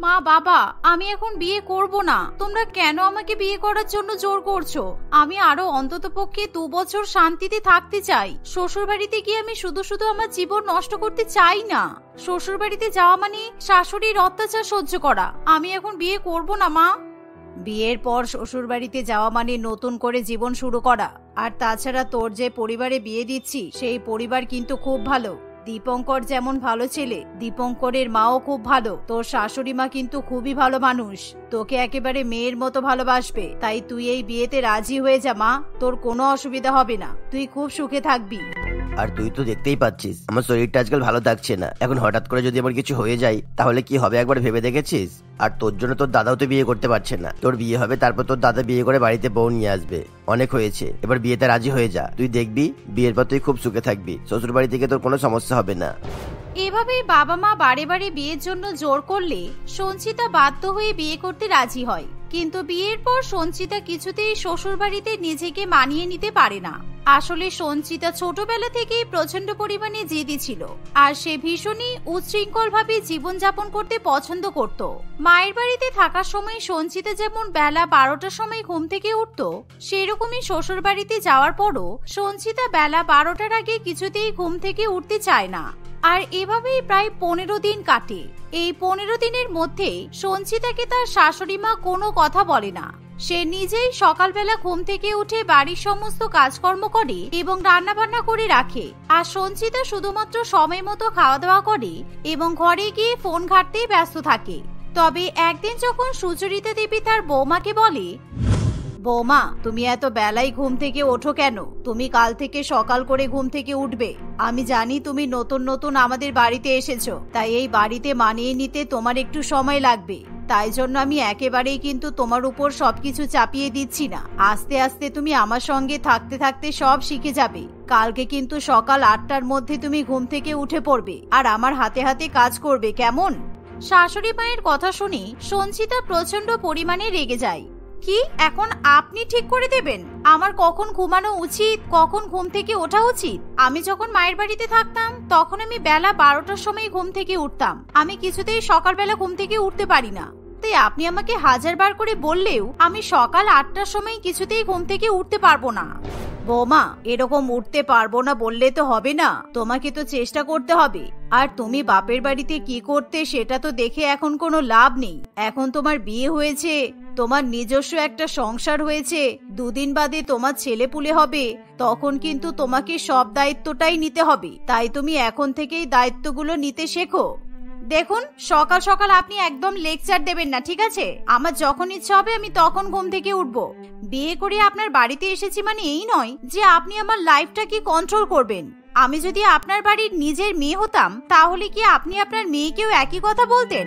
মা বাবা, আমি এখন বিয়ে করব না। তোমরা কেন আমাকে বিয়ে করার জন্য জোর করছো? আমি আরো অন্ততপক্ষে 2 বছর শান্তিতে থাকতে চাই। শ্বশুর বাড়িতে গিয়ে আমি শুধু শুধু আমার জীবন নষ্ট করতে চাই না। শ্বশুর বাড়িতে যাওয়া মানে শাশুড়ির অত্যাচার সহ্য করা। আমি এখন বিয়ে করব না মা। বিয়ের পর শ্বশুর বাড়িতে যাওয়া মানে নতুন করে জীবন শুরু করা। আর তাছাড়া তোর যে পরিবারে বিয়ে দিচ্ছি সেই পরিবার কিন্তু খুব ভালো। দীপঙ্কর যেমন ভালো ছেলে, দীপঙ্করের মাও খুব ভালো। তোর শাশুড়ি মা কিন্তু খুবই ভালো মানুষ, তোকে একেবারে মেয়ের মতো ভালোবাসবে। তাই তুই এই বিয়েতে রাজি হয়ে যা মা, তোর কোনো অসুবিধা হবে না, তুই খুব সুখে থাকবি। আর তুই তো দেখতেই পাচ্ছিস আমার শরীরটা আজকাল ভালো থাকছে না। এখন হঠাৎ করে যদি আমার কিছু হয়ে যায় তাহলে কি হবে একবার ভেবে দেখেছিস? আর তোর জন্য তোর দাদাও তো বিয়ে করতে পারছে না। তোর বিয়ে হবে, তারপর তোর দাদা বিয়ে করে বাড়িতে বউ নিয়ে আসবে। অনেক হয়েছে, এবার বিয়েতে রাজি হয়ে যা। তুই দেখবি বিয়ের পর তুই খুব সুখে থাকবি, শ্বশুর বাড়ি থেকে তোর কোনো সমস্যা হবে না। এভাবেই বাবা মা বারে বারে বিয়ের জন্য জোর করলে সঞ্চিতা বাধ্য হয়ে বিয়ে করতে রাজি হয়। কিন্তু বিয়ের পর সঞ্চিতা কিছুতেই শ্বশুর বাড়িতে নিজেকে মানিয়ে নিতে পারে না। আসলে সঞ্চিতা ছোটবেলা থেকেই প্রচন্ড পরিমাণে জেদি ছিল, আর সে ভীষণই উচ্ছৃঙ্খল ভাবে জীবনযাপন করতে পছন্দ করত। মায়ের বাড়িতে থাকার সময় সঞ্চিতা যেমন বেলা 12টার সময় ঘুম থেকে উঠত, সেরকমই শ্বশুর বাড়িতে যাওয়ার পরও সঞ্চিতা বেলা 12টার আগে কিছুতেই ঘুম থেকে উঠতে চায় না। আর এভাবেই প্রায় 15 দিন কাটে। এই 15 দিনের মধ্যে সঞ্চিতাকে তার শাশুড়ি মা কোনো কথা বলে না। সে নিজেই সকালবেলা ঘুম থেকে উঠে বাড়ির সমস্ত কাজকর্ম করে এবং রান্না বান্না করে রাখে। আর সঞ্চিতা শুধুমাত্র সময় মতো খাওয়া দাওয়া করে এবং ঘরে গিয়ে ফোন ঘাঁটতেই ব্যস্ত থাকে। তবে একদিন যখন সুচরিতা দেবী তার বৌমাকে বলে, বৌমা, তুমি এত বেলায় ঘুম থেকে ওঠো কেন? তুমি কাল থেকে সকাল করে ঘুম থেকে উঠবে। আমি জানি তুমি নতুন নতুন আমাদের বাড়িতে এসেছো, তাই এই বাড়িতে মানিয়ে নিতে তোমার একটু সময় লাগবে। তাই জন্য আমি একেবারেই কিন্তু তোমার উপর সবকিছু চাপিয়ে দিচ্ছি না। আস্তে আস্তে তুমি আমার সঙ্গে থাকতে থাকতে সব শিখে যাবে। কালকে কিন্তু সকাল 8টার মধ্যে তুমি ঘুম থেকে উঠে পড়বে আর আমার হাতে হাতে কাজ করবে, কেমন? শাশুড়ি মায়ের কথা শুনে সঞ্চিতা প্রচন্ড পরিমাণে রেগে যায়। কি এখন আপনি ঠিক করে দেবেন আমার কখন ঘুমানো উচিত, কখন ঘুম থেকে ওঠা উচিত? আমি যখন মায়ের বাড়িতে থাকতাম তখন আমি বেলা 12টার সময় ঘুম থেকে উঠতাম। আমি কিছুতেই সকালবেলা ঘুম থেকে উঠতে পারি না। তাই আপনি আমাকে 1000 বার করে বললেও আমি সকাল 8টার সময় কিছুতেই ঘুম থেকে উঠতে পারবো না। বৌমা, এরকম উঠতে পারবো না বললে তো হবে না, তোমাকে তো চেষ্টা করতে হবে। আর তুমি বাপের বাড়িতে কি করতে সেটা তো দেখে এখন কোনো লাভ নেই। এখন তোমার বিয়ে হয়েছে, তোমার নিজস্ব একটা সংসার হয়েছে, 2 দিন বাদে তোমার ছেলেপুলে হবে, তখন কিন্তু তোমাকে সব দায়িত্বটাই নিতে হবে। তাই তুমি এখন থেকেই দায়িত্বগুলো নিতে শেখো। দেখুন, সকাল সকাল আপনি একদম লেকচার দেবেন না, ঠিক আছে? আমার যখন ইচ্ছা হবে আমি তখন ঘুম থেকে উঠবো। বিয়ে করে আপনার বাড়িতে এসেছি মানে এই নয় যে আপনি আমার লাইফটাকে কন্ট্রোল করবেন। আমি যদি আপনার বাড়ির নিজের মেয়ে হতাম তাহলে কি আপনি আপনার মেয়েকেও একই কথা বলতেন?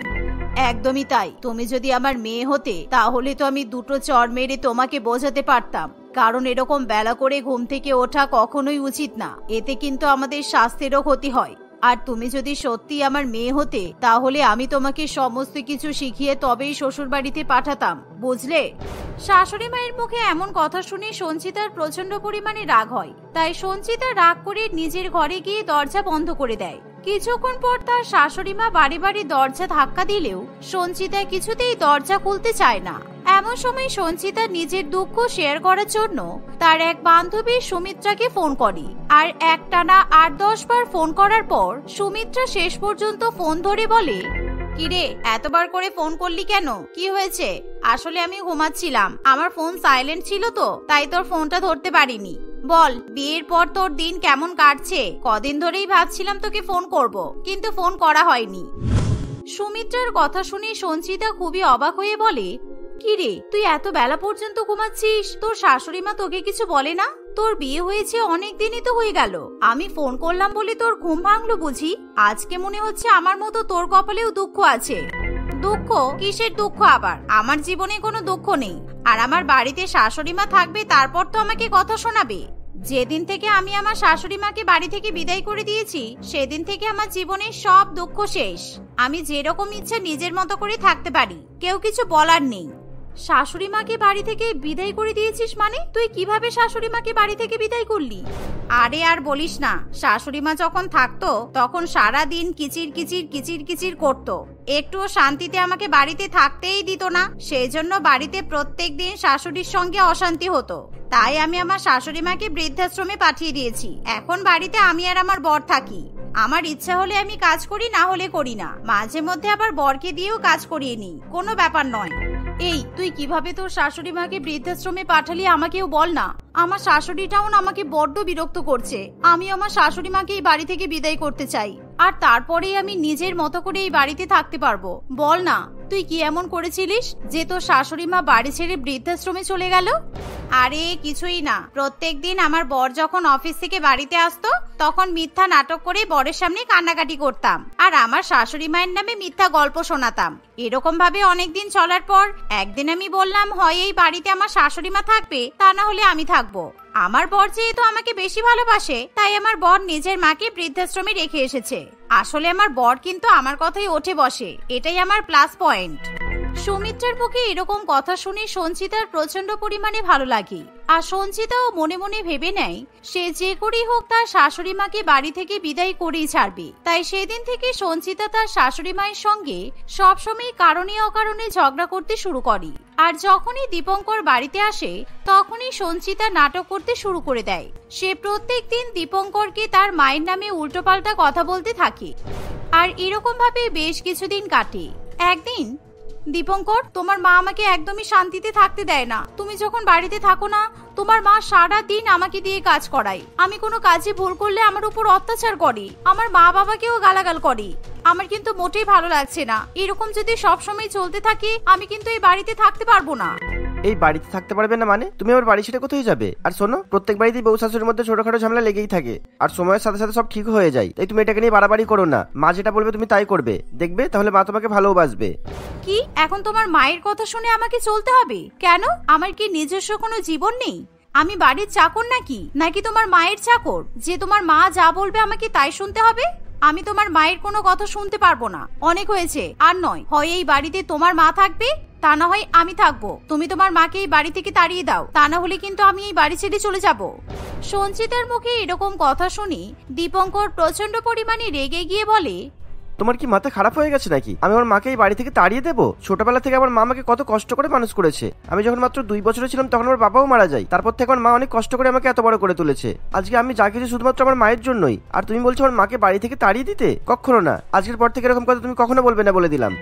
একদমই তাই। তুমি যদি আমার মেয়ে হতে তাহলে তো আমি 2টো চড় মেরে তোমাকে বোঝাতে পারতাম। কারণ এরকম বেলা করে ঘুম থেকে ওঠা কখনোই উচিত না, এতে কিন্তু আমাদের স্বাস্থ্যেরও ক্ষতি হয়। আর তুমি যদি সত্যি আমার মেয়ে হতে তাহলে আমি তোমাকে সমস্ত কিছু শিখিয়ে তবেই শ্বশুর বাড়িতে পাঠাতাম, বুঝলে? শাশুড়ি মায়ের মুখে এমন কথা শুনে সঞ্চিতার প্রচন্ড পরিমাণে রাগ হয়। তাই সঞ্চিতা রাগ করে নিজের ঘরে গিয়ে দরজা বন্ধ করে দেয়। কিছুক্ষণ পর তার শাশুড়ি মা বাড়ি বাড়ি দরজা ধাক্কা দিলেও সঞ্চিতা কিছুতেই দরজা খুলতে চায় না। এমন সময় সঞ্চিতা নিজের দুঃখ শেয়ার করার জন্য তার এক বান্ধবী সুমিত্রাকে ফোন করে। আর একটানা 8-10 বার ফোন করার পর সুমিত্রা শেষ পর্যন্ত ফোন ধরে বলে, কিরে, এতবার করে ফোন করলি কেন? কি হয়েছে? আসলে আমি ঘুমাচ্ছিলাম, আমার ফোন সাইলেন্ট ছিল তো, তাই তোর ফোনটা ধরতে পারিনি। বল, বিয়ের পর তোর দিন কেমন কাটছে? কদিন ধরেই ভাবছিলাম তোকে ফোন করব, কিন্তু ফোন করা হয়নি। সুমিত্রার কথা শুনে সঞ্চিতা খুবই অবাক হয়ে বলে, কিরে, তুই এত বেলা পর্যন্ত ঘুমাচ্ছিস? তোর শাশুড়ি মা তোকে কিছু বলে না? তোর বিয়ে হয়েছে অনেক দিনই তো হয়ে গেল, আমি ফোন করলাম বলে তোর ঘুম ভাঙলো বুঝি? আজকে মনে হচ্ছে আমার মতো তোর কপালেও দুঃখ আছে। দুঃখ? কিসের দুঃখ আবার? আমার জীবনে কোনো দুঃখ নেই। আর আমার বাড়িতে শাশুড়ি মা থাকবে, তারপর তো আমাকে কথা শোনাবে। যেদিন থেকে আমি আমার শাশুড়ি মাকে বাড়ি থেকে বিদায় করে দিয়েছি সেদিন থেকে আমার জীবনের সব দুঃখ শেষ। আমি যেরকম ইচ্ছে নিজের মতো করে থাকতে পারি, কেউ কিছু বলার নেই। শাশুড়ি মাকে বাড়ি থেকে বিদায় করে দিয়েছিস মানে? তুই কিভাবে শাশুড়ি মাকে বাড়ি থেকে বিদায় করলি? আরে আর বলিস না, শাশুড়ি মা যখন থাকতো তখন সারা দিন কিচির কিচির কিচির কিচির করতো, একটুও শান্তিতে আমাকে বাড়িতে থাকতেই দিত না। সেই জন্য বাড়িতে প্রত্যেক দিন শাশুড়ির সঙ্গে অশান্তি হতো। তাই আমি আমার শাশুড়ি মাকে বৃদ্ধাশ্রমে পাঠিয়ে দিয়েছি। এখন বাড়িতে আমি আর আমার বর থাকি। আমার ইচ্ছা হলে আমি কাজ করি, না হলে করি না। মাঝে মধ্যে আবার বরকে দিয়েও কাজ করিয়ে নিই, কোনো ব্যাপার নয়। এই তুই কিভাবে তোর শাশুড়ি মাকে বৃদ্ধাশ্রমে পাঠালি আমাকেও বল না। আমার শাশুড়িটাও না আমাকে বড্ড বিরক্ত করছে। আমি আমার শাশুড়ি মাকে এই বাড়ি থেকে বিদায় করতে চাই, আর তারপরেই আমি নিজের মতো করে এই বাড়িতে থাকতে পারবো। বল না, তুই কি এমন করেছিলিস যে তোর শাশুড়ি মা বাড়ি ছেড়ে বৃদ্ধাশ্রমে চলে গেল? আরে কিছুই না, প্রত্যেকদিন আমার বর যখন অফিস থেকে বাড়িতে আসতো তখন মিথ্যা নাটক করে বরের সামনে কান্নাকাটি করতাম, আর আমার শাশুড়ি মায়ের নামে মিথ্যা গল্প শোনাতাম। এরকম ভাবে অনেকদিন চলার পর একদিন আমি বললাম, হয় এই বাড়িতে আমার শাশুড়ি মা থাকবে, তা না হলে আমি থাকবো। আমার বর যেহেতু আমাকে বেশি ভালোবাসে, তাই আমার বর নিজের মাকে বৃদ্ধাশ্রমে রেখে এসেছে। আসলে আমার বর কিন্তু আমার কথাই ওঠে বসে, এটাই আমার প্লাস পয়েন্ট। সৌমিত্রের মুখে এরকম কথা শুনে সঞ্চিতার প্রচন্ড পরিমাণে ভালো লাগে, আর সঞ্চিতাও মনে মনে ভেবে নেয় সে যে করেই হোক তার শাশুড়ি মাকে বাড়ি থেকে বিদায় করেই ছাড়বে। তাই সেদিন থেকে সঞ্চিতা তার শাশুড়ি মায়ের সঙ্গে সবসময় কারণে অকারণে ঝগড়া করতে শুরু করে। আর যখনই দীপঙ্কর বাড়িতে আসে তখনই সঞ্চিতা নাটক করতে শুরু করে দেয়। সে প্রত্যেক দিন দীপঙ্করকে তার মায়ের নামে উল্টোপাল্টা কথা বলতে থাকে, আর এরকম ভাবে বেশ কিছুদিন কাটে। একদিন, দীপঙ্কর, তোমার মা আমাকে একদমই শান্তিতে থাকতে দেয় না। তুমি যখন বাড়িতে থাকো না, তোমার মা সারা দিন আমাকে দিয়ে কাজ করায়। আমি কোনো কাজে ভুল করলে আমার উপর অত্যাচার করে, আমার মা বাবাকেও গালাগাল করে। আমার কিন্তু মোটেই ভালো লাগছে না। এরকম যদি সবসময় চলতে থাকে আমি কিন্তু এই বাড়িতে থাকতে পারবো না। এই বাড়িতে থাকতে পারবে না মানে? তুমি আমার বাড়ি ছেড়ে কোথায় যাবে? আর শোনো, প্রত্যেক বাড়িতেই বউ শাশুড়ির মধ্যে ছোটখাটো ঝামেলা লেগেই থাকে, আর সময়ের সাথে সাথে সব ঠিক হয়ে যায়। তাই তুমি এটাকে নিয়ে বাড়াবাড়ি করো না। মা যেটা বলবে তুমি তাই করবে, দেখবে তাহলে মা তোমাকে ভালোবাসবে। কি এখন তোমার মায়ের কথা শুনে আমাকে চলতে হবে? কেন, আমার কি নিজস্ব কোনো জীবন নেই? আমি বাড়ির চাকর নাকি তোমার মায়ের চাকর যে তোমার মা যা বলবে আমাকে তাই শুনতে হবে? আমি তোমার মায়ের কোনো কথা শুনতে পারবো না। অনেক হয়েছে, আর নয়। হয় এই বাড়িতে তোমার মা থাকবে, তা না হয় আমি থাকবো। তুমি তোমার মাকে এই বাড়ি থেকে তাড়িয়ে দাও, তা না হলে কিন্তু আমি এই বাড়ি ছেড়ে চলে যাব। সঞ্চিতার মুখে এরকম কথা শুনি দীপঙ্কর প্রচন্ড পরিমাণে রেগে গিয়ে বলে, তোমার কি মাথা খারাপ হয়ে গেছে নাকি? আমি আমার মাকে এই বাড়ি থেকে তাড়িয়ে দেবো? ছোটবেলা থেকে আমার মা আমাকে কত কষ্ট করে মানুষ করেছে। আমি যখন মাত্র 2 বছরের ছিলাম তখন আমার বাবাও মারা যায়। তারপর থেকে আমার মা অনেক কষ্ট করে আমাকে এত বড় করে তুলেছে। আজকে আমি যা কিছু শুধুমাত্র আমার মায়ের জন্যই। আর তুমি বলছো আমার মাকে বাড়ি থেকে তাড়িয়ে দিতে? কখনো না। আজকের পর থেকে এরকম কথা তুমি কখনো বলবে না, বলে দিলাম।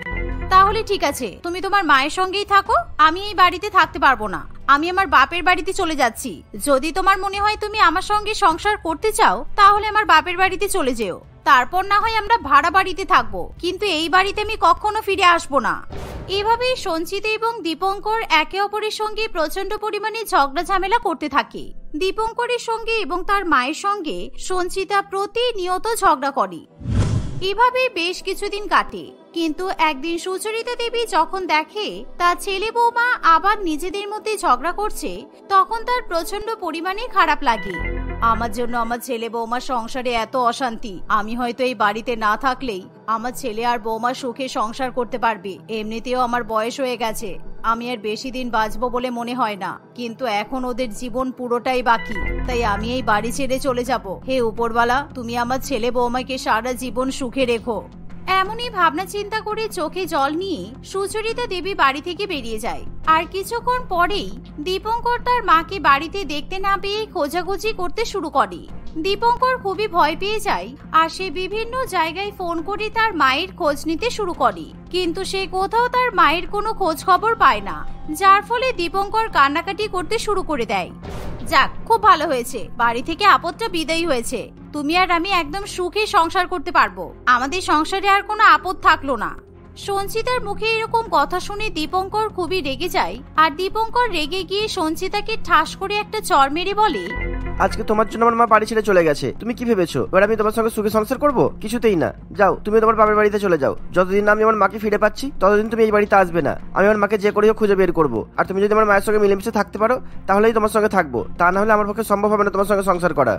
তাহলে ঠিক আছে, তুমি তোমার মায়ের সঙ্গেই থাকো। আমি এই বাড়িতে থাকতে পারবো না। আমি আমার বাপের বাড়িতে চলে যাচ্ছি। যদি তোমার মনে হয় তুমি আমার সঙ্গে সংসার করতে চাও, তাহলে আমার বাপের বাড়িতে চলে যেও। তারপর না হয় আমরা ভাড়া বাড়িতে থাকবো, কিন্তু এই বাড়িতে আমি কখনো ফিরে আসবো না। এভাবেই সঞ্চিতা এবং দীপঙ্কর একে অপরের সঙ্গে প্রচন্ড পরিমাণে ঝগড়া ঝামেলা করতে থাকে। দীপঙ্করের সঙ্গে এবং তার মায়ের সঙ্গে সঞ্চিতা প্রতিনিয়ত ঝগড়া করে। এভাবে বেশ কিছুদিন কাটে, কিন্তু একদিন সুচরিতা দেবী যখন দেখে তার ছেলে বৌমা আবার নিজেদের মধ্যে ঝগড়া করছে, তখন তার প্রচন্ড পরিমাণে খারাপ লাগে। আমার জন্য আমার ছেলে বৌমার সংসারে এত অশান্তি। আমি হয়তো এই বাড়িতে না থাকলেই আমার ছেলে আর বৌমা সুখে সংসার করতে পারবে। এমনিতেও আমার বয়স হয়ে গেছে, আমি আর বেশি দিন বাঁচবো বলে মনে হয় না। কিন্তু এখন ওদের জীবন পুরোটাই বাকি, তাই আমি এই বাড়ি ছেড়ে চলে যাব। হে উপরওয়ালা, তুমি আমার ছেলে বৌমাকে সারা জীবন সুখে রেখো। এমনই ভাবনা চিন্তা করে চোখে জল নিয়ে সুচরিতা দেবী বাড়ি থেকে বেরিয়ে যায়। আর কিছুক্ষণ পরেই দীপঙ্কর তার মাকে বাড়িতে দেখতে না পেয়ে খোঁজাখুঁজি করতে শুরু করে। দীপঙ্কর খুবই ভয় পেয়ে যায়, আর সে বিভিন্ন জায়গায় ফোন করে তার মায়ের খোঁজ নিতে শুরু করে, কিন্তু সে কোথাও তার মায়ের কোনো খোঁজ খবর পায় না, যার ফলে দীপঙ্কর কান্নাকাটি করতে শুরু করে দেয়। যাক, খুব ভালো হয়েছে, বাড়ি থেকে আপদটা বিদায়ী হয়েছে। তুমি আর আমি একদম সুখে সংসার করতে পারবো। আমাদের সংসারে আর কোনো আপদ থাকলো না। সঞ্চিতার মুখে এরকম কথা শুনে দীপঙ্কর খুবই রেগে যায়, আর দীপঙ্কর রেগে গিয়ে সঞ্চিতাকে ঠাস করে একটা চড় মেরে বলে, আজকে তোমার জন্য আমার মা বাড়ি ছেড়ে চলে গেছে। তুমি কি ভেবেছো এবার আমি তোমার সঙ্গে সুখে সংসার করবো? কিছুতেই না। যাও, তুমি তোমার বাবার বাড়িতে চলে যাও। যতদিন আমি আমার মাকে ফিরে পাচ্ছি ততদিন তুমি এই বাড়িতে আসবে না। আমি আমার মাকে যে করে হোক খুঁজে বের করবো। আর তুমি যদি আমার মায়ের সঙ্গে মিলেমিশে থাকতে পারো তাহলেই তোমার সঙ্গে থাকবো, তা না হলে আমার পক্ষে সম্ভব হবে না তোমার সঙ্গে সংসার করা।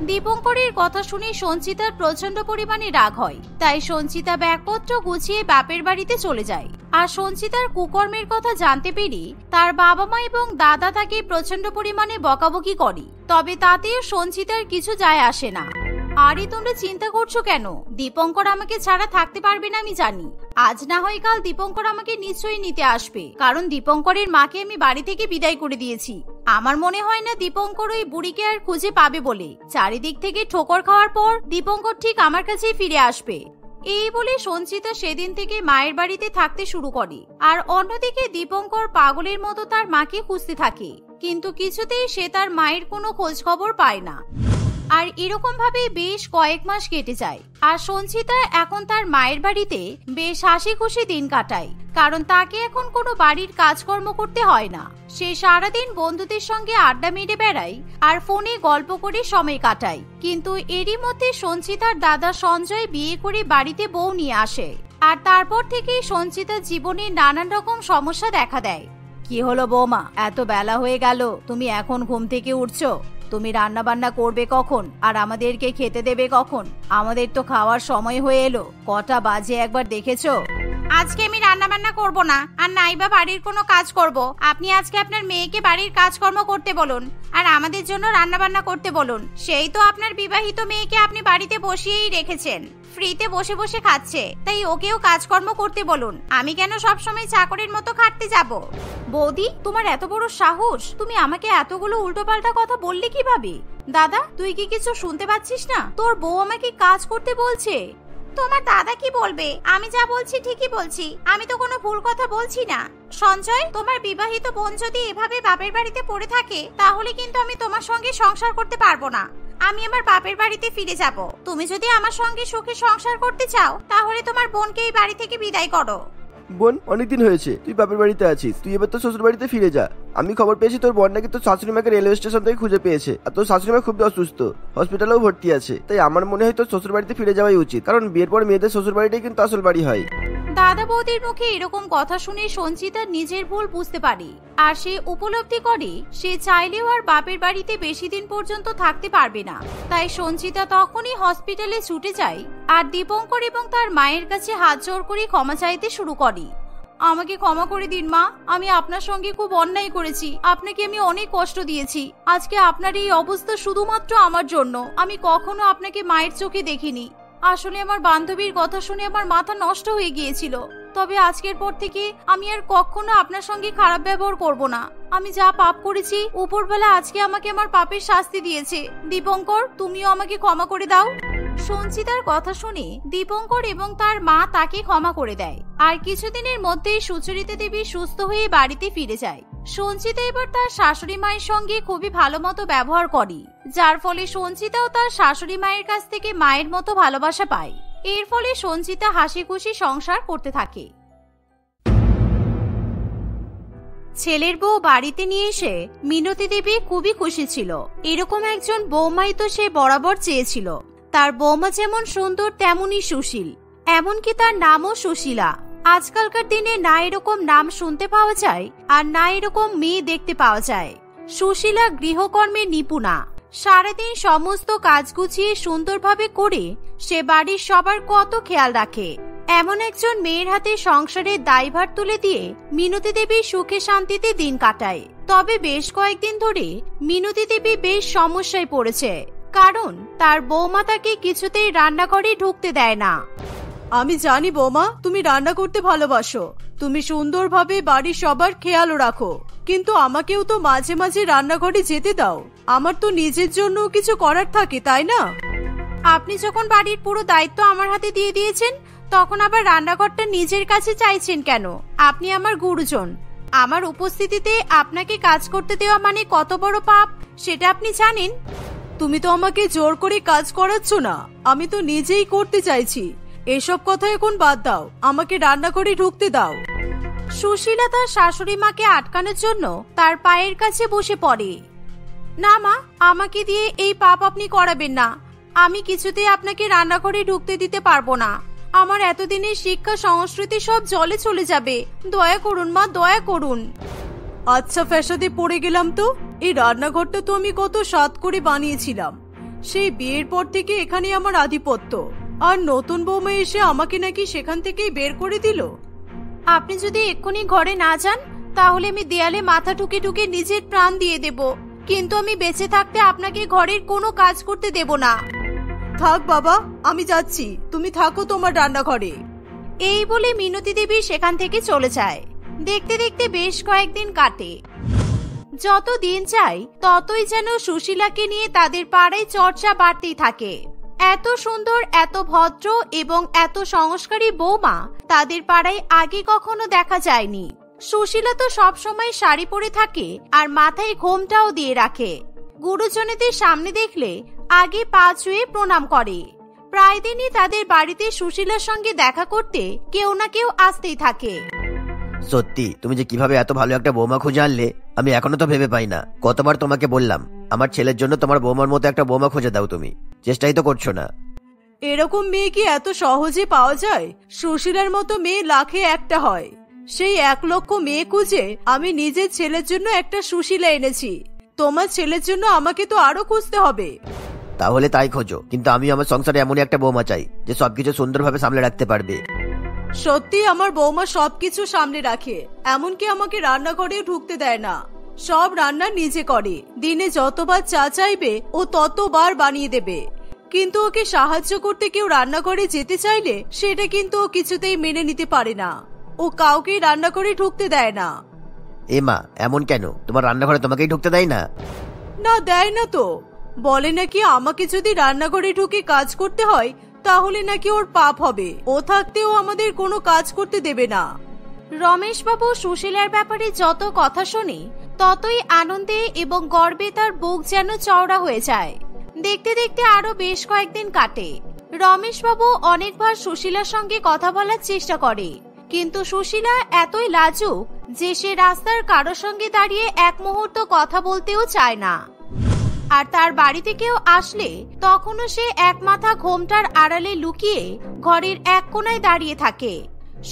দীপঙ্করের কথা শুনে সঞ্চিতার প্রচন্ড পরিমাণে রাগ হয়, তাই সঞ্চিতা ব্যাগপত্র গুছিয়ে বাপের বাড়িতে চলে যায়। আর সঞ্চিতার কুকর্মের কথা জানতে পেরে তার বাবা মা এবং দাদা তাকে প্রচন্ড পরিমাণে বকাবকি করে, তবে তাতেও সঞ্চিতার কিছু যায় আসে না। আরে তোমরা চিন্তা করছো কেন? দীপঙ্কর আমাকে ছাড়া থাকতে পারবে না আমি জানি। আজ না হয় কাল দীপঙ্কর আমাকে নিশ্চয়ই নিতে আসবে, কারণ দীপঙ্করের মাকে আমি বাড়ি থেকে বিদায় করে দিয়েছি। আমার মনে হয় না দীপঙ্কর ওই বুড়িকে আর খুঁজে পাবে বলে। চারিদিক থেকে ঠোকর খাওয়ার পর দীপঙ্কর ঠিক আমার কাছেই ফিরে আসবে। এই বলে সঞ্চিতা সেদিন থেকে মায়ের বাড়িতে থাকতে শুরু করে। আর অন্যদিকে দীপঙ্কর পাগলের মতো তার মাকে খুঁজতে থাকে, কিন্তু কিছুতেই সে তার মায়ের কোনো খোঁজ খবর পায় না। আর এরকম ভাবে বেশ কয়েক মাস কেটে যায়। আর সঞ্চিতা এখন তার মায়ের বাড়িতে বেশ হাসি খুশি দিন কাটায়, কারণ তাকে এখন কোনো বাড়ির কাজকর্ম করতে হয় না। সে সারাদিন বন্ধুদের সঙ্গে আড্ডা মেরে বেড়ায় আর ফোনে গল্প করে সময় কাটায়। কিন্তু এরই মধ্যে সঞ্চিতার দাদা সঞ্জয় বিয়ে করে বাড়িতে বউ নিয়ে আসে। আর তারপর থেকেই সঞ্চিতার জীবনে নানান রকম সমস্যা দেখা দেয়। কি হলো বৌমা, এত বেলা হয়ে গেল, তুমি এখন ঘুম থেকে উঠছো? তুমি রান্না বান্না করবে কখন আর আমাদেরকে খেতে দেবে কখন? আমাদের তো খাওয়ার সময় হয়ে এলো, কটা বাজে একবার দেখেছো? আজকে আমি রান্না বান্না করব না, আর নাইবা বাড়ির কোনো কাজ করব। আপনি আজকে আপনার মেয়েকে বাড়ির কাজকর্ম করতে বলুন আর আমাদের জন্য রান্না বান্না করতে বলুন। সেই তো আপনার বিবাহিত মেয়েকে আপনি বাড়িতে বসিয়েই রেখেছেন, ফ্রিতে বসে বসে খাচ্ছে, তাই ওকেও কাজকর্ম করতে বলুন। আমি কেন সবসময় চাকরের মতো খাটতে যাব? বৌদি, তোমার এত বড় সাহস, তুমি আমাকে এতগুলো উল্টোপাল্টা কথা বললে কিভাবে? দাদা, তুই কি কিছু শুনতে পাচ্ছিস না? তোর বউ আমাকে কাজ করতে বলছে। তোমার দাদা কি বলবে? আমি যা বলছি ঠিকই বলছি, আমি তো কোনো ভুল কথা বলছি না। সঞ্জয়, তোমার বিবাহিত বোন যদি এভাবে বাপের বাড়িতে পড়ে থাকে, তাহলে কিন্তু আমি তোমার সঙ্গে সংসার করতে পারবো না। আমি আমার বাপের বাড়িতে ফিরে যাব। তুমি যদি আমার সঙ্গে সুখে সংসার করতে চাও, তাহলে তোমার বোনকে এই বাড়ি থেকে বিদায় করো। বোন, অনেকদিন হয়েছে তুই বাপের বাড়িতে আছিস, তুই এবার তোর শ্বশুর বাড়িতে ফিরে যা। আমি খবর পেয়েছি তোর বোন নাকি তোর শাশুড়ি মাকে রেলওয়ে স্টেশন থেকে খুঁজে পেয়েছে, আর তোর শাশুড়ি মা খুবই অসুস্থ, হসপিটালেও ভর্তি আছে। তাই আমার মনে হয় তোর শ্বশুর বাড়িতে ফিরে যাওয়াই উচিত, কারণ বিয়ের পর মেয়েদের শ্বশুর বাড়িটাই কিন্তু আসল বাড়ি হয়। দাদা বৌদির মুখে এরকম কথা শুনে সঞ্চিতা নিজের ভুল বুঝতে পারে, আর সে উপলব্ধি করে সে চাইলেও আর বাপের বাড়িতে বেশি দিন পর্যন্ত থাকতে পারবে না। তাই সঞ্চিতা তখনই হসপিটালে ছুটে যায় আর দীপঙ্কর এবং তার মায়ের কাছে হাত জোড় করে ক্ষমা চাইতে শুরু করে। আমাকে ক্ষমা করে দিন মা, আমি আপনার সঙ্গে খুব অন্যায় করেছি, আপনাকে আমি অনেক কষ্ট দিয়েছি। আজকে আপনার এই অবস্থা শুধুমাত্র আমার জন্য। আমি কখনো আপনাকে মায়ের চোখে দেখিনি। আসলে আমার বান্ধবীর কথা শুনে আমার মাথা নষ্ট হয়ে গিয়েছিল। তবে আজকের পর থেকে আমি আর কখনো আপনার সঙ্গে খারাপ ব্যবহার করব না। আমি যা পাপ করেছি, উপরবেলা আজকে আমাকে আমার পাপের শাস্তি দিয়েছে। দীপঙ্কর, তুমিও আমাকে ক্ষমা করে দাও। সঞ্চিতার কথা শুনে দীপঙ্কর এবং তার মা তাকে ক্ষমা করে দেয়। আর কিছুদিনের মধ্যেই সুচরিতা দেবী সুস্থ হয়ে বাড়িতে ফিরে যায়। সঞ্চিতা এবার তার শাশুড়ি মায়ের সঙ্গে খুবই ভালো মতো ব্যবহার করে, যার ফলে সঞ্চিতাও তার শাশুড়ি মায়ের কাছ থেকে মায়ের মতো ভালোবাসা পায়। এর ফলে সঞ্চিতা হাসি খুশি সংসার করতে থাকে। ছেলের বউ বাড়িতে নিয়ে এসে মিনতি দেবী খুবই খুশি ছিল। এরকম একজন বৌমাই তো সে বরাবর চেয়েছিল। তার বৌমা যেমন সুন্দর তেমনই সুশীল, এমনকি তার নামও সুশীলা। আজকালকার দিনে না এরকম নাম শুনতে পাওয়া যায় আর না এরকম মেয়ে দেখতে পাওয়া যায়। সুশীলা গৃহকর্মে নিপুণা, সারাদিন সমস্ত কাজ গুছিয়ে সুন্দরভাবে করে সে বাড়ির সবার কত খেয়াল রাখে। এমন একজন মেয়ের হাতে সংসারের দায়ভার তুলে দিয়ে মিনতি দেবী সুখে শান্তিতে দিন কাটায়। তবে বেশ কয়েকদিন ধরে মিনতি দেবী বেশ সমস্যায় পড়েছে, কারণ তার বৌমা তাকে কিছুতেই রান্নাঘরে ঢুকতে দেয় না। আমি জানি বৌমা, তুমি রান্না করতে ভালোবাসো, তুমি সুন্দরভাবে বাড়ির সবার খেয়ালও রাখো, কিন্তু আমাকেও তো মাঝে মাঝে রান্নাঘরে যেতে দাও। আমার তো নিজের জন্য কিছু করার থাকে, তাই না? আপনি যখন বাড়ির পুরো দায়িত্ব আমার হাতে দিয়ে দিয়েছেন, তখন আবার রান্নাঘরটা নিজের কাছে চাইছেন কেন? আপনি আমার গুরুজন, আমার উপস্থিতিতে আপনাকে কাজ করতে দেওয়া মানে কত বড় পাপ সেটা আপনি জানেন? তুমি তো আমাকে জোর করে কাজ করাচ্ছ না, আমি তো নিজেই করতে চাইছি। এসব কথা এখন বাদ দাও, আমাকে রান্নাঘরে ঢুকতে দাও। সুশীলা তার শাশুড়ি মাকে আটকানোর জন্য তার পায়ের কাছে বসে পড়ে। না মা, আমাকে দিয়ে এই পাপ আপনি করাবেন না। আমি কিছুতেই আপনাকে রান্নাঘরে ঢুকতে দিতে পারবো না। আমার এতদিনের শিক্ষা সংস্কৃতি সব জলে চলে যাবে। দয়া করুন মা, দয়া করুন। আচ্ছা, ফ্যাসাদে পড়ে গেলাম তো। এই রান্নাঘরটা তো আমি কত স্বাদ করে বানিয়েছিলাম। সেই বিয়ের পর থেকে এখানে আমার আধিপত্য, আর নতুন বৌমা এসে আমাকে নাকি সেখান থেকেই বের করে দিল। আপনি যদি এক্ষুনি ঘরে না যান তাহলে আমি দেয়ালে মাথা ঠুকে ঠুকে নিজের প্রাণ দিয়ে দেব, কিন্তু আমি বেঁচে থাকতে আপনাকে ঘরের কোনো কাজ করতে দেব না। থাক বাবা, আমি যাচ্ছি, তুমি থাকো তোমার রান্নাঘরে। এই বলে মিনতি দেবী সেখান থেকে চলে যায়। দেখতে দেখতে বেশ কয়েকদিন কাটে। যত দিন যায় ততই যেন সুশীলাকে নিয়ে তাদের পাড়ায় চর্চা বাড়তেই থাকে। এত সুন্দর, এত ভদ্র এবং এত সংস্কারী বৌমা তাদের পাড়ায় আগে কখনো দেখা যায়নি। সুশীলা তো সবসময় শাড়ি পরে থাকে আর মাথায় ঘোমটাও দিয়ে রাখে। গুরুজনেদের সামনে দেখলে আগে পা ছুঁয়ে প্রণাম করে। প্রায় দিনই তাদের বাড়িতে সুশীলার সঙ্গে দেখা করতে কেউ না কেউ আসতেই থাকে। সত্যি তুমি যে কিভাবে এত ভালো একটা বৌমা খুঁজে আনলে আমি এখনো তো ভেবে পাই না। কতবার তোমাকে বললাম আমার ছেলের জন্য তোমার বৌমার মতো একটা বৌমা খুঁজে দাও, তুমি চেষ্টাই তো করছো না। এরকম মেয়ে কি এত সহজে পাওয়া যায়? সুশীলার মতো মেয়ে লাখে একটা হয়। সেই 1 লক্ষ মেয়ে খুঁজে আমি নিজের ছেলের জন্য একটা সুশীলা এনেছি। তোমার ছেলের জন্য আমাকে তো আরো খুঁজতে হবে। তাহলে তাই খোঁজো, কিন্তু আমি আমার সংসারে এমনই একটা বৌমা চাই যে সবকিছু সুন্দরভাবে সামলে রাখতে পারবে। সত্যি আমার বৌমা সবকিছু সামনে রাখে, এমনকি আমাকে রান্নাঘরেও ঢুকতে দেয় না। সব রান্না নিজে করে। দিনে যতবার চা চাইবে ও ততবার বানিয়ে দেবে। কিন্তু ওকে সাহায্য করতে কেউ রান্নাঘরে যেতে চাইলে সেটা কিন্তু ও কিছুতেই মেনে নিতে পারে না। ও কাউকে রান্নাঘরে ঢুকতে দেয় না। এ মা, এমন কেন? তোমার রান্নাঘরে তোমাকেই ঢুকতে দেয় না? না, দেয় না তো। বলে নাকি আমাকে যদি রান্নাঘরে ঢুকে কাজ করতে হয় তাহলে নাকি ওর পাপ হবে। ও থাকতেও আমাদের কোনো কাজ করতে দেবে না। রমেশবাবু সুশীলার ব্যাপারে যত কথা শুনে ততই আনন্দে এবং গর্বে তার বুক যেন চওড়া হয়ে যায়। দেখতে দেখতে আরো বেশ কয়েকদিন কাটে। রমেশবাবু অনেকবার সুশীলার সঙ্গে কথা বলার চেষ্টা করে, কিন্তু সুশীলা এতই লাজুক যে সে রাস্তার কারোর সঙ্গে দাঁড়িয়ে এক মুহূর্ত কথা বলতেও চায় না। আর তার বাড়িতে কেউ আসলে তখনও সে এক মাথা ঘোমটার আড়ালে লুকিয়ে ঘরের এক কোণায় দাঁড়িয়ে থাকে।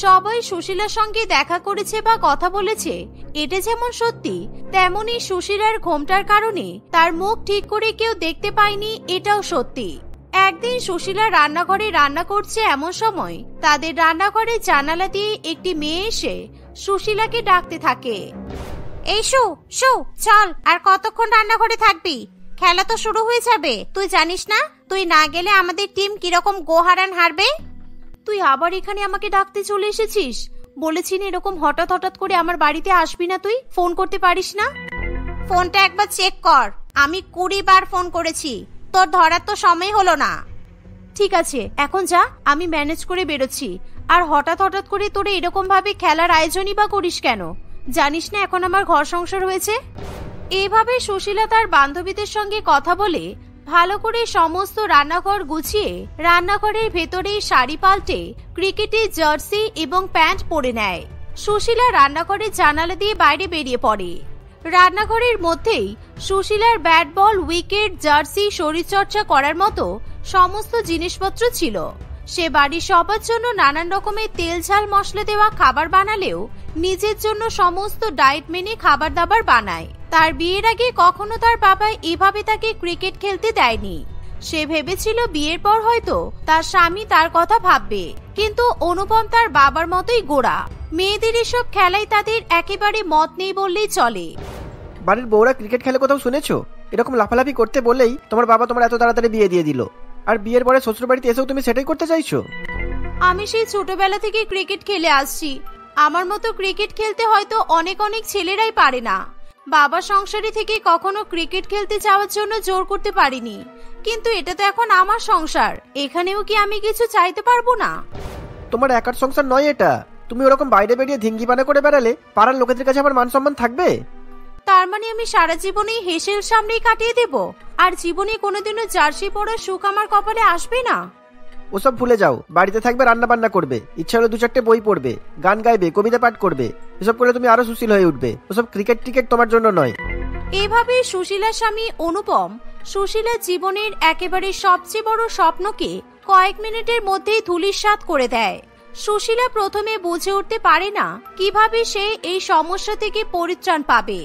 সবাই সুশীলার সঙ্গে দেখা করেছে বা কথা বলেছে, এটা যেমন সত্যি তেমনি সুশীলার ঘোমটার কারণে তার মুখ ঠিক করে কেউ দেখতে পায়নি, এটাও সত্যি। একদিন সুশীলা রান্নাঘরে রান্না করছে, এমন সময় তাদের রান্নাঘরে জানালা দিয়ে একটি মেয়ে এসে সুশীলাকে ডাকতে থাকে। এই শু শু, চল, আর কতক্ষণ রান্নাঘরে থাকবি? খেলা তো শুরু হয়ে যাবে। তুই জানিস না তুই না গেলে আমাদের টিম কিরকম গোহারান হারবে? তুই আবার এখানে আমাকে ডাকতে চলে এসেছিস? বলেছি না এরকম হঠাৎ হঠাৎ করে আমার বাড়িতে আসবি না। তুই ফোন করতে পারিস না? ফোনটা একবার চেক কর। আমি 20 বার ফোন করেছি, তোর ধরার তো সময় হলো না। ঠিক আছে, এখন যা, আমি ম্যানেজ করে বেরোচ্ছি। আর হঠাৎ হঠাৎ করে তোরে এরকম ভাবে খেলার আয়োজনই বা করিস কেন? জানিস না এখন আমার ঘর সংসার হয়েছে? এইভাবে সুশীলা তার বান্ধবীদের সঙ্গে কথা বলে ভালো করে সমস্ত রান্নাঘর গুছিয়ে রান্নাঘরের ভেতরেই শাড়ি পাল্টে ক্রিকেটের জার্সি এবং প্যান্ট পরে নেয়। সুশীলা রান্নাঘরের জানালা দিয়ে বাইরে বেরিয়ে পড়ে। রান্নাঘরের মধ্যেই সুশীলার ব্যাট বল, উইকেট, জার্সি, শরীরচর্চা করার মতো সমস্ত জিনিসপত্র ছিল। সে বাড়ির সবার জন্য নানান রকমের তেল ঝাল মশলা দেওয়া খাবার বানালেও নিজের জন্য সমস্ত ডায়েট মেনে খাবার দাবার বানায়। তার বিয়ের আগে কখনো তার বাবা এভাবে তাকে ক্রিকেট খেলতে দেয়নি। সে ভেবেছিল বিয়ের পর হয়তো তার স্বামী তার কথা ভাববে, কিন্তু অনুপম তার বাবার মতোই গোড়া। মেয়েদের এসব খেলায় তাদের একেবারে মত নেই বললেই চলে। বাড়ির বউরা ক্রিকেট খেলে কোথাও শুনেছো? এরকম লাফালাফি করতে বললেই তোমার বাবা তোমার এত তাড়াতাড়ি বিয়ে দিয়ে দিল, আর বিয়ের পরে শ্বশুর বাড়িতে এসেও তুমি সেটাই করতে চাইছো? আমি সেই ছোটবেলা থেকে ক্রিকেট খেলে আসছি। আমার মতো ক্রিকেট খেলতে হয়তো অনেক অনেক ছেলেরাই পারে না। বাবা সংসারে থেকে কখনো ক্রিকেট খেলতে যাওয়ার জন্য জোর করতে পারিনি, কিন্তু এটা তো এখন আমার সংসার, এখানেও কি আমি কিছু চাইতে পারবো না? তোমার একার সংসার নয় এটা। তুমি ওরকম বাইরে বেরিয়ে ধিঙ্গি পানা করে বেড়ালে পাড়ার লোকেদের কাছে আমার মান সম্মান থাকবে? তার মানে আমি সারা জীবনেই হেসেল সামনেই কাটিয়ে দেব, আর জীবনে কোনোদিনও জার্সি পরার সুখ আমার কপালে আসবে না? ওসব ভুলে যাও। বাড়িতে থাকবে, রান্না বান্না করবে, ইচ্ছা হলে 2-4টে বই পড়বে, গান গাইবে, কবিতা পাঠ করবে। এসব করে তুমি আরো সুশীল হয়ে উঠবে। ওসব ক্রিকেট টিকেট তোমার জন্য নয়। এভাবে সুশীলার স্বামী অনুপম সুশীলার জীবনের একেবারে সবচেয়ে বড় স্বপ্নকে কয়েক মিনিটের মধ্যেই ধূলিসাৎ করে দেয়। সুশীলা প্রথমে বুঝে উঠতে পারে না কিভাবে সে এই সমস্যা থেকে পরিত্রাণ পাবে।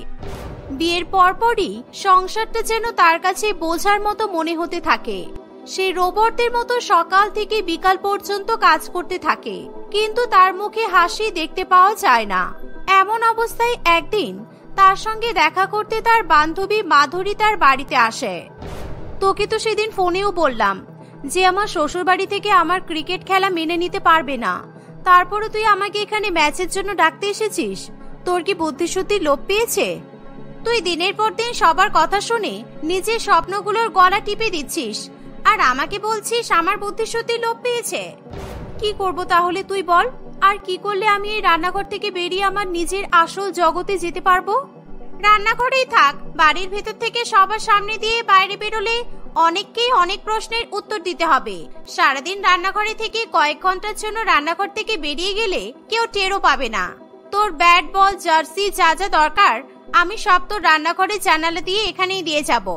বিয়ের পরপরই সংসারটা যেন তার কাছে বোঝার মতো মনে হতে থাকে। সে রোবটদের মতো সকাল থেকে বিকাল পর্যন্ত কাজ করতে থাকে, কিন্তু তার মুখে হাসি দেখতে পাওয়া যায় না। এমন অবস্থায় একদিন তার সঙ্গে দেখা করতে তার বান্ধবী মাধুরী তার বাড়িতে আসে। তোকে তো সেদিন ফোনেও বললাম যে আমার শ্বশুর বাড়ি থেকে আমার ক্রিকেট খেলা মেনে নিতে পারবে না, তারপরে তুই আমাকে এখানে ম্যাচের জন্য ডাকতে এসেছিস। তোর কি বুদ্ধিশুদ্ধি লোপ পেয়েছে? তুই দিনের পর দিন সবার কথা শুনে নিজের স্বপ্নগুলোর গলা টিপে দিচ্ছিস, আর আমাকে বলছিস আমার বুদ্ধিশুদ্ধি লোপ পেয়েছে। কি করব তাহলে তুই বল? আর কি করলে আমি এই রান্নাঘর থেকে বেরিয়ে আমার নিজের আসল জগতে যেতে পারবো? রান্নাঘরেই থাক, বাড়ির ভেতর থেকে সবার সামনে দিয়ে বাইরে বেরোলে অনেককেই অনেক প্রশ্নের উত্তর দিতে হবে। সারাদিন রান্নাঘরে থেকে কয়েক ঘন্টার জন্য রান্নাঘর থেকে বেরিয়ে গেলে কেউ টেরও পাবে না। তোর ব্যাট বল জার্সি যা যা দরকার আমি সব তোর রান্নাঘরের জানালা দিয়ে এখানেই দিয়ে যাব।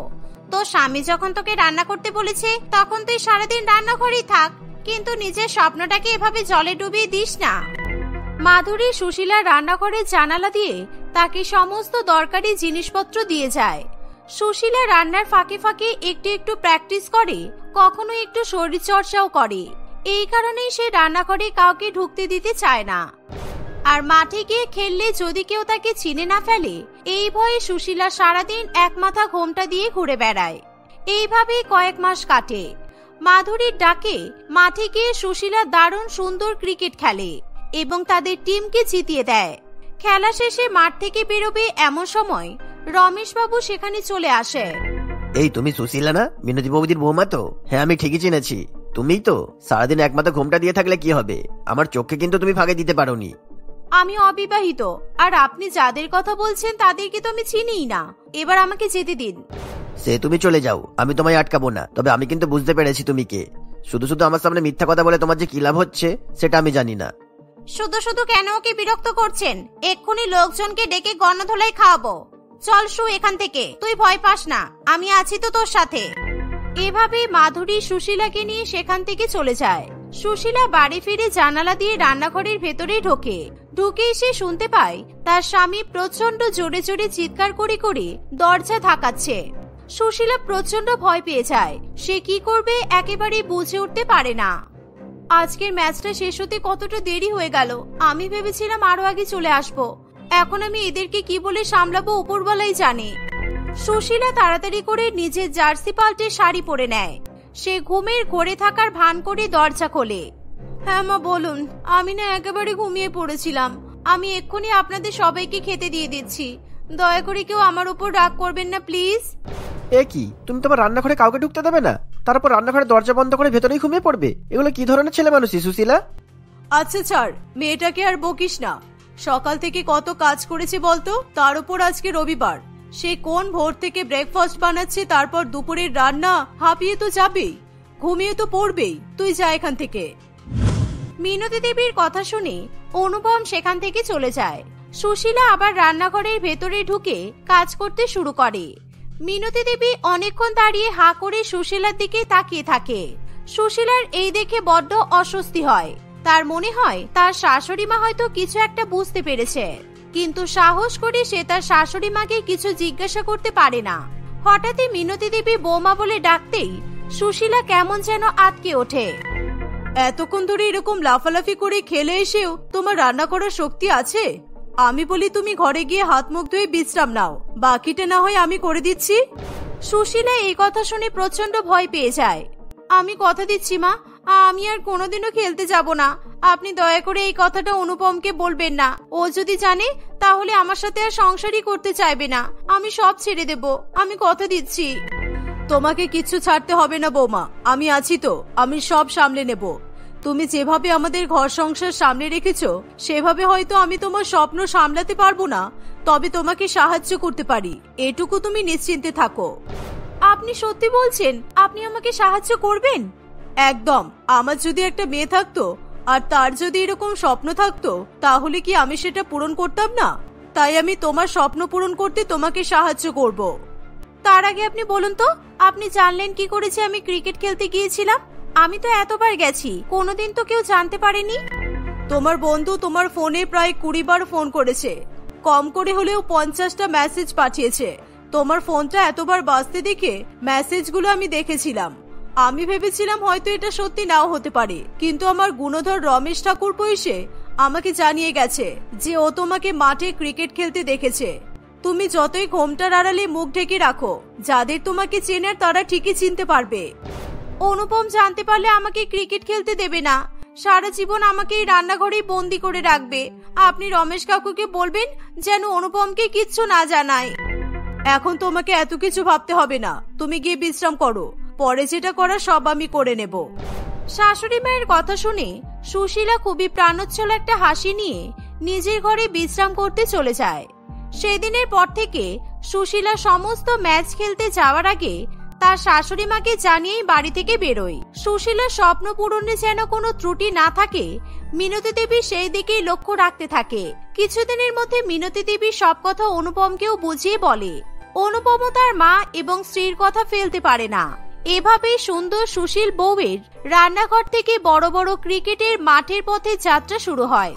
তোর স্বামী যখন তোকে রান্না করতে বলেছে তখন তুই সারাদিন রান্নাঘরেই থাক, কিন্তু নিজের স্বপ্নটাকে এভাবে জলে ডুবিয়ে দিস না। মাধুরী সুশীলার রান্নাঘরের জানালা দিয়ে তাকে সমস্ত দরকারি জিনিসপত্র দিয়ে যায়। সুশীলা রান্নার ফাঁকে ফাঁকে একটু একটু প্র্যাকটিস করে, কখনো একটু শরীরচর্চাও করে। এই কারণেই সে রান্নাঘরে কাউকে ঢুকতে দিতে চায় না। আর মাঠে গিয়ে খেললে যদি কেউ তাকে চিনে না ফেলে এই ভয়ে সুশীলা সারাদিন এক মাথা ঘোমটা দিয়ে ঘুরে বেড়ায়। এইভাবেই কয়েক মাস কাটে। মাধুরীর ডাকে মাঠে গিয়ে সুশীলা দারুণ সুন্দর ক্রিকেট খেলে এবং তাদের টিমকে জিতিয়ে দেয়। খেলা শেষে মাঠ থেকে বেরোবে এমন সময় রমেশ বাবু সেখানে চলে আসে। এই তুমি সুশীলা না, মিনতি বৌদির বৌমা তো? হ্যাঁ আমি ঠিকই চিনেছি, তুমিই তো। সারাদিন এক মাথা ঘোমটা দিয়ে থাকলে কি হবে? আমার চোখকে কিন্তু তুমি ফাঁকে দিতে পারোনি। আমি অবিবাহিত, আর আপনি যাদের কথা বলছেন তাদেরকে তো আমি চিনিই না। এবার আমাকে যেতে দিন। সে তুমি চলে যাও, আমি তোমায় আটকাবো না। তবে আমি কিন্তু বুঝতে পেরেছি তুমি কে। শুধু শুধু আমার সামনে মিথ্যা কথা বলে তোমার যে কি লাভ হচ্ছে সেটা আমি জানি না। শুধু শুধু কেন ওকে বিরক্ত করছেন? এক্ষুনি লোকজনকে ডেকে গণধোলাই খাওয়াবো। চল শু এখান থেকে, তুই ভয় পাস না, আমি আছি তো তোর সাথে। এভাবে মাধুরী সুশীলাকে নিয়ে সেখান থেকে চলে যায়। সুশীলা বাড়ি ফিরে জানালা দিয়ে রান্নাঘরের ভেতরে ঢুকে সে শুনতে পায় তার স্বামী প্রচন্ড জোরে জোরে চিৎকার করে করে দরজা ধাকাচ্ছে। সুশীলা প্রচন্ড ভয় পেয়ে যায়। সে কি করবে একেবারে বুঝে উঠতে পারে না। আজকের ম্যাচটা শেষ হতে কতটা দেরি হয়ে গেল। আমি ভেবেছিলাম আরো আগে চলে আসব। এখন আমি এদেরকে কি বলে সামলাবো উপরওয়ালাই জানে। সুশীলা তাড়াতাড়ি করে নিজের জার্সি পাল্টে শাড়ি পরে নেয়। সে ঘুমের ঘোরে থাকার ভান করে দরজা খোলে। হ্যাঁ মা বলুন। আমি না একেবারে ঘুমিয়ে পড়েছিলাম। আমি এক্ষুনি আপনাদের সবাইকে খেতে দিয়ে দিচ্ছি। দয়া করে কেউ আমার উপর রাগ করবেন না প্লিজ। এ কি, তুমি তোমার রান্নাঘরে কাউকে ঢুকতে দেবে না, তারপর রান্নাঘরে দরজা বন্ধ করে ভেতরেই ঘুমিয়ে পড়বে? এগুলো কি ধরনের ছেলে মানুষই সুশীলা? আচ্ছা ছাড়, মেয়েটাকে আর বকিস না। সকাল থেকে কত কাজ করেছে বলতো, তার উপর আজকে রবিবার। সে কোন ভোর থেকে ব্রেকফাস্ট বানাচ্ছে, তারপর দুপুরের রান্না, হাঁপিয়ে তো যাবেই, ঘুমিয়ে তো পড়বেই। তুই যা এখান থেকে। মিনতি দেবীর কথা শুনে অনুপম সেখান থেকে চলে যায়। সুশীলা আবার রান্নাঘরের ভেতরে ঢুকে কাজ করতে শুরু করে। মিনতি দেবী অনেকক্ষণ দাঁড়িয়ে হাঁ করে সুশীলার দিকে তাকিয়ে থাকে। সুশীলার এই দেখে বড্ড অস্বস্তি হয়। তার মনে হয় তার শাশুড়ি মা হয়তো কিছু একটা বুঝতে পেরেছে, কিন্তু সাহস করে সে তার শাশুড়ি মাকে কিছু জিজ্ঞাসা করতে পারে না। হঠাৎই মিনতি দেবী বৌমা বলে ডাকতেই সুশীলা কেমন যেন আটকে ওঠে। এতক্ষণ ধরে এরকম লাফালাফি করে খেলে এসেও তোমার রান্না করার শক্তি আছে? আমি বলি তুমি ঘরে গিয়ে হাত মুখ ধুয়ে বিশ্রাম নাও, বাকিটা না হয় আমি করে দিচ্ছি। সুশীলা এই কথা শুনে প্রচন্ড ভয় পেয়ে যায়। আমি কথা দিচ্ছি মা, আমি আর কোনোদিনও খেলতে যাব না। আপনি দয়া করে এই কথাটা অনুপমকে বলবেন না। ও যদি জানে তাহলে আমার সাথে আর সংসারই করতে চাইবে না। আমি সব ছেড়ে দেব, আমি কথা দিচ্ছি। তোমাকে কিচ্ছু ছাড়তে হবে না বৌমা, আমি আছি তো, আমি সব সামলে নেব। তুমি যেভাবে আমাদের ঘর সংসার সামলে রেখেছো সেভাবে হয়তো আমি তোমার স্বপ্ন সামলাতে পারবো না, তবে তোমাকে সাহায্য করতে পারি, এটুকু তুমি নিশ্চিন্তে থাকো। আপনি সত্যি বলছেন? আপনি আমাকে সাহায্য করবেন? একদম। আমার যদি একটা মেয়ে থাকতো আর তার যদি এরকম স্বপ্ন থাকতো তাহলে কি আমি সেটা পূরণ করতাম না? তাই আমি তোমার স্বপ্ন পূরণ করতে তোমাকে সাহায্য করব। তার আগে আপনি বলুন তো, আপনি জানলেন কি করেছে আমি ক্রিকেট খেলতে গিয়েছিলাম? আমি তো এতবার গেছি, কোনোদিন তো কেউ জানতে পারেনি। তোমার বন্ধু তোমার ফোনে প্রায় 20 বার ফোন করেছে, কম করে হলেও 50টা মেসেজ পাঠিয়েছে। তোমার ফোনটা এতবার বাজতে দেখে মেসেজগুলো আমি দেখেছিলাম। আমি ভেবেছিলাম হয়তো এটা সত্যি নাও হতে পারে, কিন্তু আমার গুণধর রমেশ ঠাকুরপো এসে আমাকে জানিয়ে গেছে যে ও তোমাকে মাঠে ক্রিকেট খেলতে দেখেছে। তুমি যতই ঘোমটার আড়ালে মুখ ঢেকে রাখো, যাদের তোমাকে চেনার তারা ঠিকই চিনতে পারবে। অনুপম জানতে পারলে আমাকে ক্রিকেট খেলতে দেবে না, সারা জীবন আমাকে এই রান্নাঘরেই বন্দি করে রাখবে। আপনি রমেশ কাকুকে বলবেন যেন অনুপমকে কিচ্ছু না জানায়। এখন তোমাকে এত কিছু ভাবতে হবে না, তুমি গিয়ে বিশ্রাম করো, পরে যেটা করা সব আমি করে নেব। শাশুড়ি মায়ের কথা শুনে সুশীলা খুবই প্রাণোচ্ছল একটা হাসি নিয়ে নিজের ঘরে বিশ্রাম করতে চলে যায়। সেদিনের পর থেকে সুশীলা সমস্ত ম্যাচ খেলতে যাওয়ার আগে তার শাশুড়ি মাকে জানিয়েই বাড়ি থেকে বেরোয়। সুশীলার স্বপ্ন পূরণে যেন কোনো ত্রুটি না থাকে, মিনতি দেবী সেই দিকেই লক্ষ্য রাখতে থাকে। কিছুদিনের মধ্যে মিনতি দেবী সব কথা অনুপমকেও বুঝিয়ে বলে। অনুপমও তার মা এবং স্ত্রীর কথা ফেলতে পারে না। এভাবেই সুন্দর সুশীল বউয়ের রান্নাঘর থেকে বড় বড় ক্রিকেটের মাঠের পথে যাত্রা শুরু হয়।